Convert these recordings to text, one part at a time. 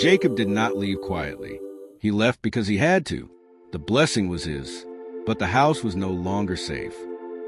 Jacob did not leave quietly. He left because he had to. The blessing was his, but the house was no longer safe.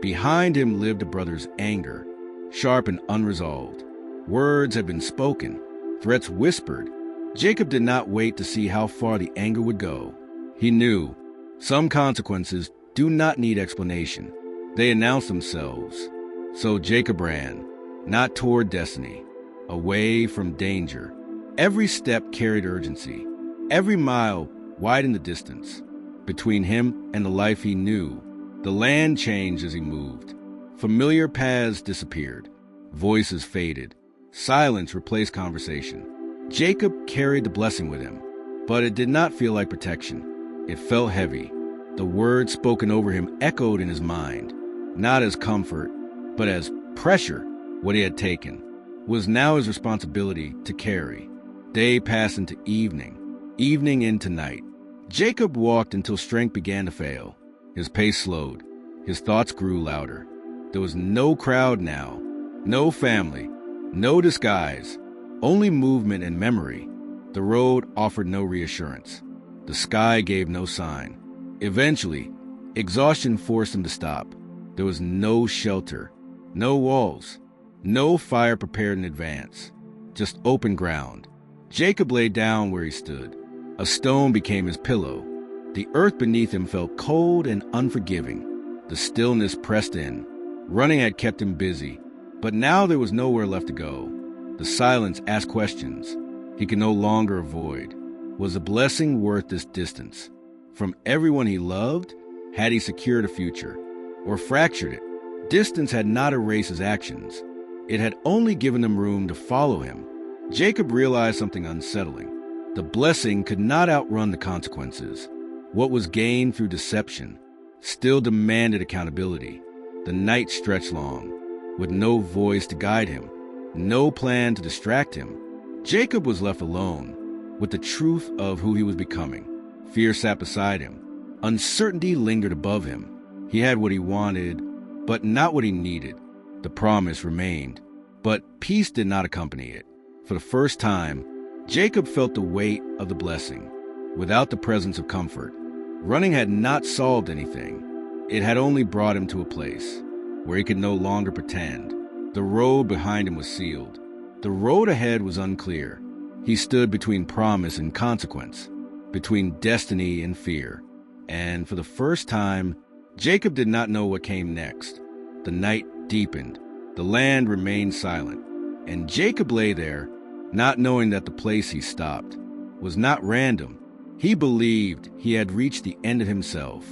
Behind him lived a brother's anger, sharp and unresolved. Words had been spoken, threats whispered. Jacob did not wait to see how far the anger would go. He knew some consequences do not need explanation. They announce themselves. So Jacob ran, not toward destiny, away from danger. Every step carried urgency. Every mile widened the distance between him and the life he knew. The land changed as he moved. Familiar paths disappeared. Voices faded. Silence replaced conversation. Jacob carried the blessing with him, but it did not feel like protection. It felt heavy. The words spoken over him echoed in his mind, not as comfort, but as pressure. What he had taken was now his responsibility to carry. Day passed into evening, evening into night. Jacob walked until strength began to fail. His pace slowed. His thoughts grew louder. There was no crowd now, no family, no disguise, only movement and memory. The road offered no reassurance. The sky gave no sign. Eventually, exhaustion forced him to stop. There was no shelter, no walls, no fire prepared in advance, just open ground. Jacob lay down where he stood. A stone became his pillow. The earth beneath him felt cold and unforgiving. The stillness pressed in. Running had kept him busy, but now there was nowhere left to go. The silence asked questions he could no longer avoid. Was the blessing worth this distance? From everyone he loved, had he secured a future, or fractured it? Distance had not erased his actions. It had only given him room to follow him. Jacob realized something unsettling. The blessing could not outrun the consequences. What was gained through deception still demanded accountability. The night stretched long, with no voice to guide him, no plan to distract him. Jacob was left alone with the truth of who he was becoming. Fear sat beside him. Uncertainty lingered above him. He had what he wanted, but not what he needed. The promise remained, but peace did not accompany it. For the first time, Jacob felt the weight of the blessing, without the presence of comfort. Running had not solved anything. It had only brought him to a place where he could no longer pretend. The road behind him was sealed. The road ahead was unclear. He stood between promise and consequence, between destiny and fear. And for the first time, Jacob did not know what came next. The night deepened. The land remained silent. And Jacob lay there, not knowing that the place he stopped was not random. He believed he had reached the end of himself.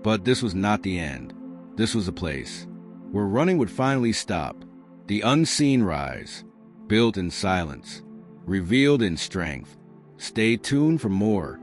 But this was not the end. This was a place where running would finally stop. The unseen rise, built in silence, revealed in strength. Stay tuned for more.